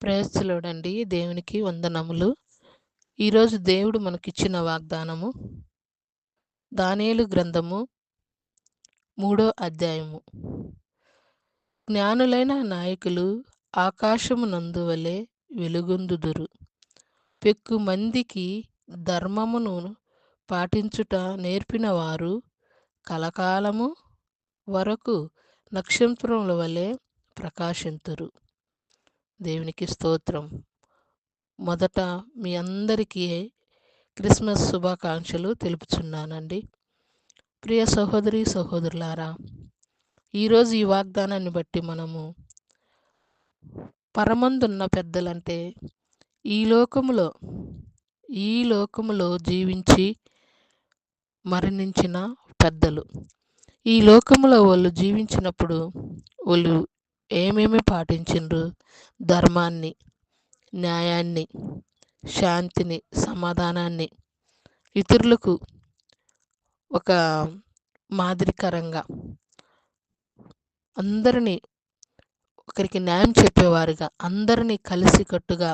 Praise the lord అండి. దేవునికి వందనములు. ఈరోజు దేవుడు మనకిచ్చిన వాగ్దానము దానియేలు గ్రంథము 3వ అధ్యాయము. జ్ఞానులైన నాయకులు ఆకాశమునందు వలె వెలుగొందుదురు. పెక్కు మందికి ధర్మమును పాటించుట నేర్పిన వారు కలకాలము వరకు నక్షత్రముల వలె ప్రకాశింతురు. దేవునికి స్తోత్రం. మొదట మీ అందరికీ క్రిస్మస్ శుభాకాంక్షలు తెలుపుచున్నానండి. ప్రియ సహోదరి సహోదరులారా, ఈరోజు ఈ వాగ్దానాన్ని బట్టి మనము పరమందున్న పెద్దలంటే ఈ లోకములో జీవించి మరణించిన పెద్దలు. ఈ లోకములో వాళ్ళు జీవించినప్పుడు వాళ్ళు ఏమేమి పాటించిండ్రు? ధర్మాన్ని, న్యాయాన్ని, శాంతిని, సమాధానాన్ని, ఇతరులకు ఒక మాదిరికరంగా అందరినీ ఒకరికి న్యాయం చెప్పేవారుగా, అందరినీ కలిసికట్టుగా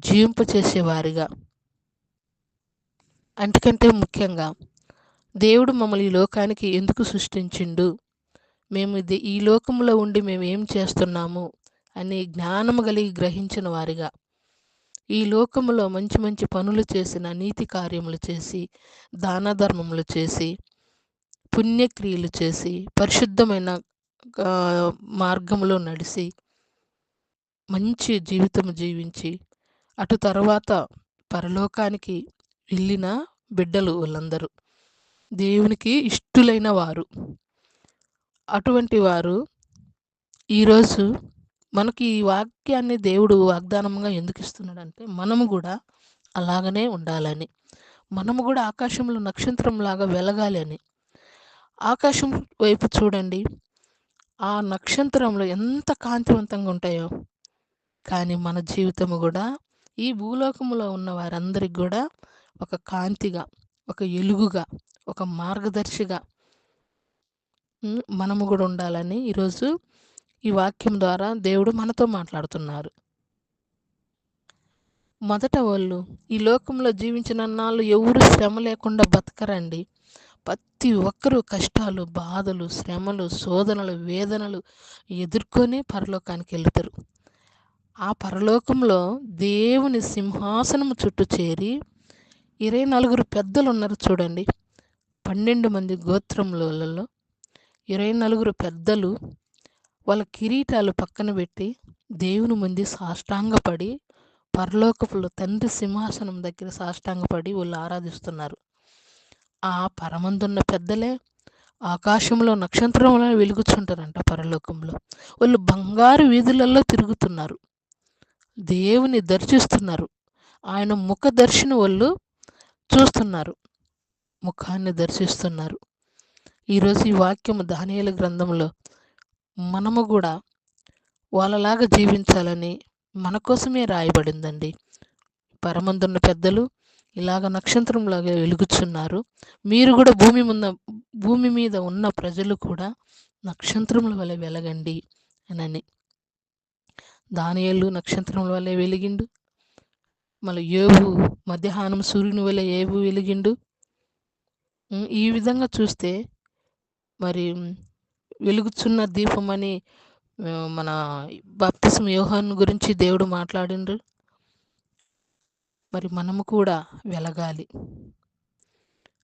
జీవింపచేసేవారుగా, అంతకంటే ముఖ్యంగా దేవుడు మమ్మల్ని ఈ లోకానికి ఎందుకు సృష్టించిండు, మేము ఈ లోకంలో ఉండి మేము ఏం చేస్తున్నాము అని జ్ఞానము కలిగి గ్రహించిన వారిగా, ఈ లోకములో మంచి మంచి పనులు చేసిన, నీతి కార్యములు చేసి, దాన ధర్మములు చేసి, పుణ్యక్రియలు చేసి, పరిశుద్ధమైన మార్గంలో నడిచి మంచి జీవితం జీవించి అటు తర్వాత పరలోకానికి వెళ్ళిన బిడ్డలు వాళ్ళందరూ దేవునికి ఇష్టులైన వారు. అటువంటి వారు ఈరోజు మనకి ఈ వాక్యాన్ని దేవుడు వాగ్దానంగా ఎందుకు ఇస్తున్నాడంటే మనము కూడా అలాగనే ఉండాలని, మనము కూడా ఆకాశంలో నక్షత్రంలాగా వెలగాలి అని. ఆకాశం వైపు చూడండి, ఆ నక్షత్రంలో ఎంత కాంతివంతంగా ఉంటాయో, కానీ మన జీవితము కూడా ఈ భూలోకంలో ఉన్న వారందరికి కూడా ఒక కాంతిగా, ఒక ఎలుగుగా, ఒక మార్గదర్శిగా మనము కూడా ఉండాలని ఈరోజు ఈ వాక్యం ద్వారా దేవుడు మనతో మాట్లాడుతున్నారు. మొదట వాళ్ళు ఈ లోకంలో జీవించిన నాళ్ళు ఎవరు శ్రమ లేకుండా బతకరండి. ప్రతి ఒక్కరూ కష్టాలు, బాధలు, శ్రమలు, శోధనలు, వేదనలు ఎదుర్కొని పరలోకానికి వెళ్తారు. ఆ పరలోకంలో దేవుని సింహాసనము చుట్టూ చేరి 24 పెద్దలు ఉన్నారు చూడండి. 12 మంది గోత్రములలో 24 పెద్దలు వాళ్ళ కిరీటాలు పక్కన పెట్టి దేవుని ముందు సాష్టాంగపడి పరలోకపులో తండ్రి సింహాసనం దగ్గర సాష్టాంగపడి వాళ్ళు ఆరాధిస్తున్నారు. ఆ పరమందున్న పెద్దలే ఆకాశంలో నక్షత్రంలో వెలుగుచుంటారంట. పరలోకంలో వాళ్ళు బంగారు వీధులలో తిరుగుతున్నారు, దేవుని దర్శిస్తున్నారు, ఆయన ముఖ దర్శన వాళ్ళు చూస్తున్నారు, ముఖాన్ని దర్శిస్తున్నారు. ఈరోజు ఈ వాక్యము దానియేలు గ్రంథంలో మనము కూడా వాళ్ళలాగా జీవించాలని మన కోసమే రాయబడిందండి. పరమందున్న పెద్దలు ఇలాగ నక్షత్రంలాగా వెలుగుచున్నారు. మీరు కూడా భూమి మీద ఉన్న ప్రజలు కూడా నక్షత్రముల వలె వెలగండి అని. దానియేలు నక్షత్రముల వలె వెలిగిండు. మళ్ళీ యోబు మధ్యాహ్నం సూర్యుని వలె యోబు వెలిగిండు. ఈ విధంగా చూస్తే మరి వెలుగుచున్న దీపం అని మన బాప్తిస్మ యోహాను గురించి దేవుడు మాట్లాడిండ్రు. మరి మనము కూడా వెలగాలి.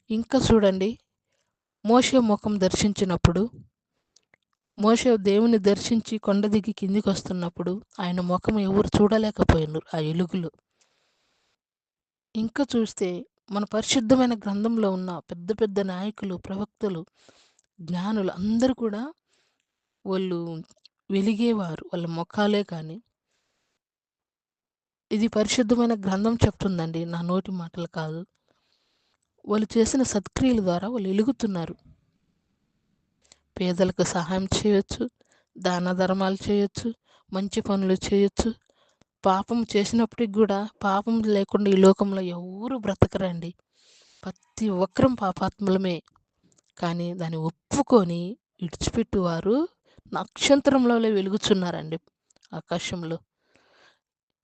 ఇంకా చూడండి, మోషే ముఖం దర్శించినప్పుడు, మోషే దేవుని దర్శించి కొండ దిగి కిందికి వస్తున్నప్పుడు ఆయన ముఖం ఎవరు చూడలేకపోయినారు ఆ ఎలుగులు. ఇంకా చూస్తే మన పరిశుద్ధమైన గ్రంథంలో ఉన్న పెద్ద పెద్ద నాయకులు, ప్రవక్తలు, జ్ఞానులు అందరూ కూడా వాళ్ళు వెలిగేవారు, వాళ్ళ ముఖాలే. కానీ ఇది పరిశుద్ధమైన గ్రంథం చెప్తుందండి, నా నోటి మాటలు కాదు. వాళ్ళు చేసిన సత్క్రియల ద్వారా వాళ్ళు వెలుగుతున్నారు. పేదలకు సహాయం చేయొచ్చు, దాన ధర్మాలు చేయొచ్చు, మంచి పనులు చేయొచ్చు. పాపం చేసినప్పటికి కూడా పాపం లేకుండా ఈ లోకంలో ఎవరు బ్రతకరండి. ప్రతి ఒక్కరం పాపాత్ములమే. కానీ దాన్ని ఒప్పుకొని విడిచిపెట్టువారు నక్షత్రంలో వెలుగుచున్నారండి ఆకాశంలో.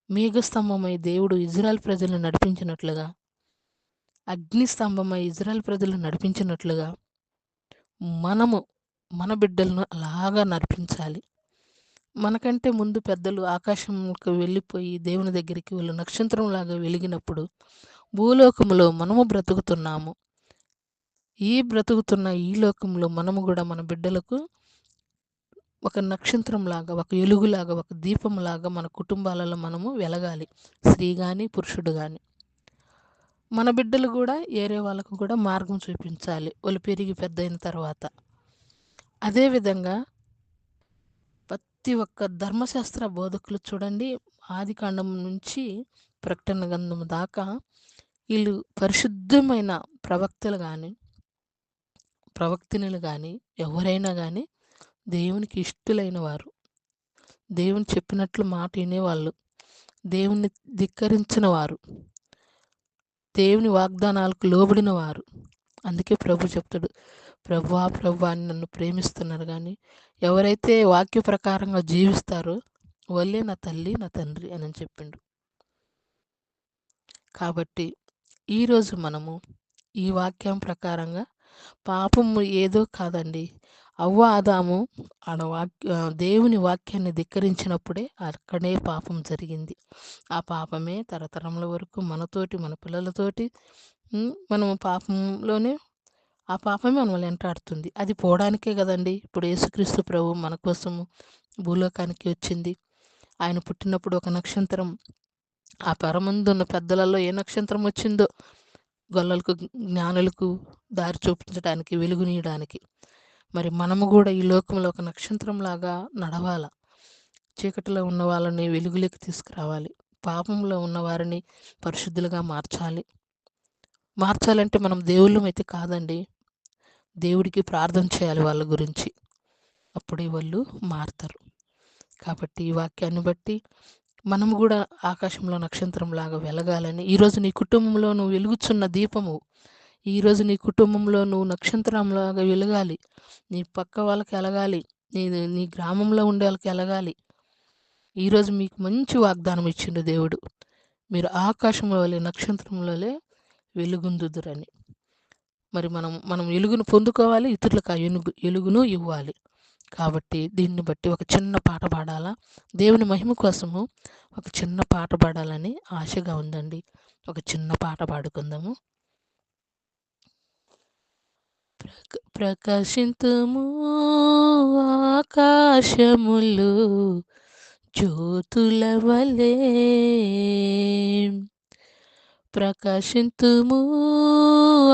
మేఘస్తంభమై దేవుడు ఇజ్రాయెల్ ప్రజలను నడిపించినట్లుగా, అగ్నిస్తంభమై ఇజ్రాయెల్ ప్రజలను నడిపించినట్లుగా మనము మన బిడ్డలను అలాగా నడిపించాలి. మనకంటే ముందు పెద్దలు ఆకాశంకు వెళ్ళిపోయి దేవుని దగ్గరికి వాళ్ళు నక్షత్రంలాగా వెలిగినప్పుడు భూలోకములో మనము బ్రతుకుతున్నాము. బ్రతుకుతున్న ఈ లోకంలో మనము కూడా మన బిడ్డలకు ఒక నక్షత్రంలాగా, ఒక ఎలుగులాగా, ఒక దీపంలాగా మన కుటుంబాలలో మనము వెలగాలి. స్త్రీ కానీ, పురుషుడు కానీ. మన బిడ్డలు కూడా ఏరే వాళ్ళకు కూడా మార్గం చూపించాలి వాళ్ళు పెరిగి పెద్దయిన తర్వాత. అదేవిధంగా ప్రతి ఒక్క ధర్మశాస్త్ర బోధకులు చూడండి, ఆదికాండం నుంచి ప్రకటన గ్రంథం దాకా వీళ్ళు పరిశుద్ధమైన ప్రవక్తలు కానీ, ప్రవక్తినులు కానీ, ఎవరైనా కానీ దేవునికి ఇష్టలైన వారు, దేవుని చెప్పినట్లు మాట వినేవాళ్ళు, దేవుని ధిక్కరించిన వారు, దేవుని వాగ్దానాలకు లోబడిన వారు. అందుకే ప్రభు చెప్తాడు, ప్రభువా ప్రభువా అని నన్ను ప్రేమిస్తున్నారు కానీ ఎవరైతే వాక్య ప్రకారంగా జీవిస్తారో వాళ్ళే నా తల్లి నా తండ్రి అని చెప్పిండు. కాబట్టి ఈరోజు మనము ఈ వాక్యం ప్రకారంగా పాపము ఏదో కాదండి, అవ్వ ఆదాము దేవుని వాక్యాన్ని ధిక్కరించినప్పుడే అక్కడే పాపం జరిగింది. ఆ పాపమే తరతరముల వరకు మనతోటి, మన పిల్లలతోటి మనము పాపంలోనే, ఆ పాపమే మనల్ని వెంటాడుతుంది. అది పోవడానికే కదండి ఇప్పుడు యేసుక్రీస్తు ప్రభు మన కోసము భూలోకానికి వచ్చింది. ఆయన పుట్టినప్పుడు ఒక నక్షత్రం, ఆ పరమందున్న పెద్దలలో ఏ నక్షత్రం వచ్చిందో గొల్లలకు, జ్ఞానులకు దారి చూపించడానికి, వెలుగునీయడానికి. మరి మనము కూడా ఈ లోకంలో ఒక నక్షత్రంలాగా నడవాల. చీకటిలో ఉన్న వాళ్ళని వెలుగులోకి తీసుకురావాలి. పాపంలో ఉన్న వారిని పరిశుద్ధులుగా మార్చాలంటే మనం దేవుళ్ళం అయితే కాదండి, దేవుడికి ప్రార్థన చేయాలి వాళ్ళ గురించి, అప్పుడే వాళ్ళు మారుతారు. కాబట్టి ఈ వాక్యాన్ని బట్టి మనము కూడా ఆకాశంలో నక్షత్రంలాగా వెలగాలని, ఈరోజు నీ కుటుంబంలో నువ్వు వెలుగుచున్న దీపము, ఈరోజు నీ కుటుంబంలో నువ్వు నక్షత్రంలాగా వెలగాలి. నీ పక్క వాళ్ళకి ఎలగాలి, నీ గ్రామంలో ఉండే వాళ్ళకి ఎలగాలి. ఈరోజు మీకు మంచి వాగ్దానం ఇచ్చిండు దేవుడు, మీరు ఆకాశంలో నక్షత్రంలోనే వెలుగుందుదురని. మరి మనం వెలుగును పొందుకోవాలి, ఇతరులకు ఆ వెలుగును ఇవ్వాలి. కాబట్టి దీన్ని బట్టి ఒక చిన్న పాట పాడాలా, దేవుని మహిమ కోసము ఒక చిన్న పాట పాడాలని ఆశగా ఉందండి. ఒక చిన్న పాట పాడుకుందాము. ప్రకాశింతుము ఆకాశములు జ్యోతుల వలె, ప్రకాశింతుము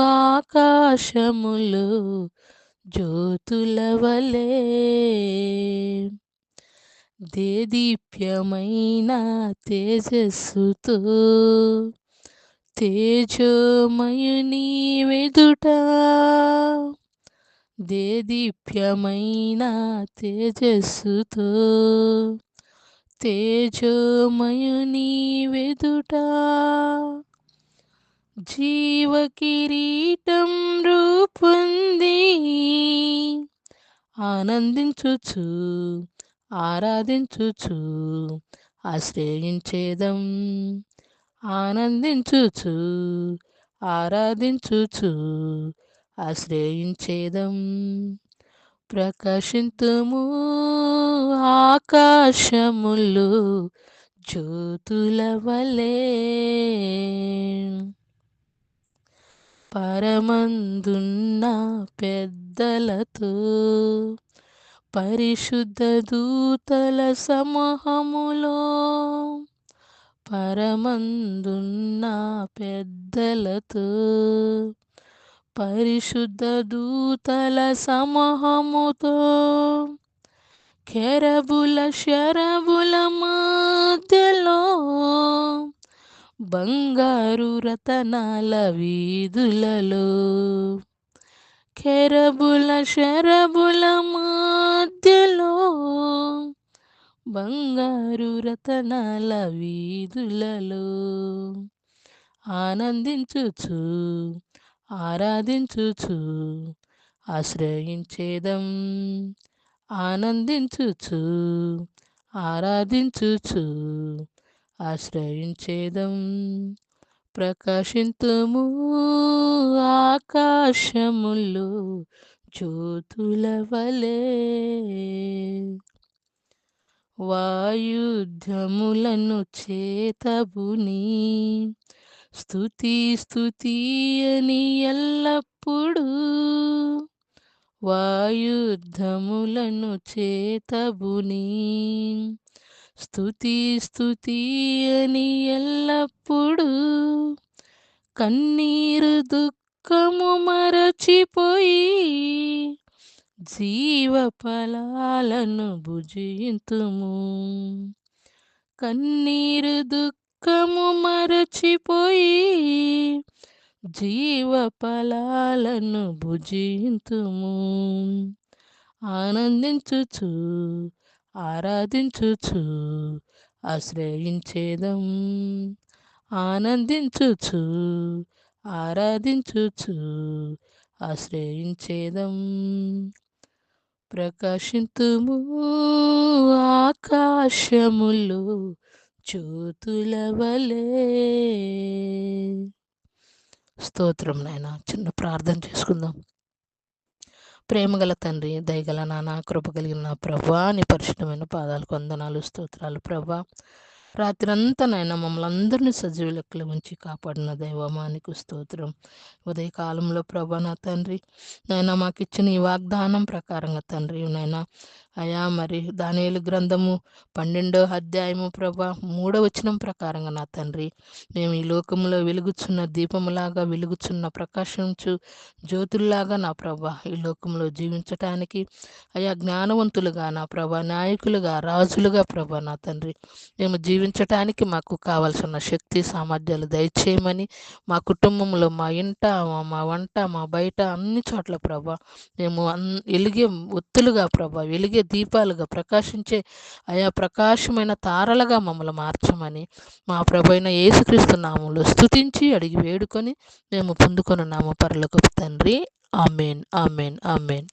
ఆకాశములు జ్యోతుల వలె, దేదీప్యమైన తేజస్సుతో తేజోమయుని వెదుట, దేదీప్యమైన తేజస్సుతో తేజోమయుని వెదుట, జీవ కిరీటం రూపొంది ఆనందించుచు ఆరాధించుచు ఆశ్రయించేదం, ఆనందించుచు ఆరాధించుచు ఆశ్రయించేదం. ప్రకాశింతుము ఆకాశములు జ్యోతుల వలె, పరమందున్న పెద్దలతో పరిశుద్ధ దూతల సమూహములో, పరమందున్న పెద్దలతో పరిశుద్ధ దూతల సమూహముతో, కెరబుల శరబుల మధ్యలో బంగారు రతనాల వీధులలో, కెరబుల శరబుల మధ్యలో బంగారు రతనాల వీధులలో, ఆనందించుచు ఆరాధించుచు ఆశ్రయించేదం, ఆనందించుచు ఆరాధించుచు ఆశ్రయించేదం. ప్రకాశింతుము ఆకాశములో జ్యోతుల వలె, వాయుధ్యములను చేతబుని స్తుతి స్తుతి అని ఎల్లప్పుడూ, వాయుధ్యములను చేతబుని స్తుతి స్తుతి అని ఎల్లప్పుడూ, కన్నీరు దుఃఖము మరచిపోయి జీవఫలాలను భుజింతుము. కన్నీరు దుఃఖము మరచిపోయి జీవఫలాలను భుజింతుము. ఆనందించుచు ఆరాధించుచు ఆశ్రయించేదం. ఆనందించుచు ఆరాధించుచు ఆశ్రయించేదం. ప్రకాశింతుము ఆకాశములో జ్యోతుల వలె. స్తోత్రం నాయన. చిన్న ప్రార్థన చేసుకుందాం. ప్రేమగల తండ్రి, దయగల నాన్న, కృప కలిగిన నా ప్రభా, నీ పరిశుద్ధమైన పాదాలకు వందనాలు, స్తోత్రాలు ప్రభా. రాత్రంతా నాయన మమ్మల్ని అందరినీ సజీవ లెక్కలు ఉంచి కాపాడిన దైవమా నీకు స్తోత్రం. ఉదయకాలంలో ప్రభా నా తండ్రి నాయన మాకు ఇచ్చిన ఈ వాగ్దానం ప్రకారంగా తండ్రి నాయన అయా మరి దానియేలు గ్రంథము 12వ అధ్యాయము ప్రభా 3వ వచనం ప్రకారంగా నా తండ్రి మేము ఈ లోకంలో వెలుగుచున్న దీపములాగా వెలుగుచున్న ప్రకాశించు జ్యోతుల్లాగా నా ప్రభా ఈ లోకంలో జీవించటానికి అయా జ్ఞానవంతులుగా నా ప్రభా, నాయకులుగా, రాజులుగా ప్రభా నా తండ్రి మేము జీవించటానికి మాకు కావాల్సిన శక్తి సామర్థ్యాలు దయచేయమని, మా కుటుంబంలో, మా ఇంట, మా వంట, మా బయట అన్ని చోట్ల ప్రభా మేము వెలిగే ఒత్తులుగా ప్రభా, వెలిగే దీపాలుగా, ప్రకాశించే ఆయా ప్రకాశమైన తారలుగా మమ్మల్ని మార్చమని మా ప్రభైన యేసుక్రీస్తు నామములో స్తుతించి అడిగి వేడుకొని మేము పొందుకొనున్నాము పరలోకపు తండ్రి. ఆమేన్, ఆమేన్, ఆమేన్.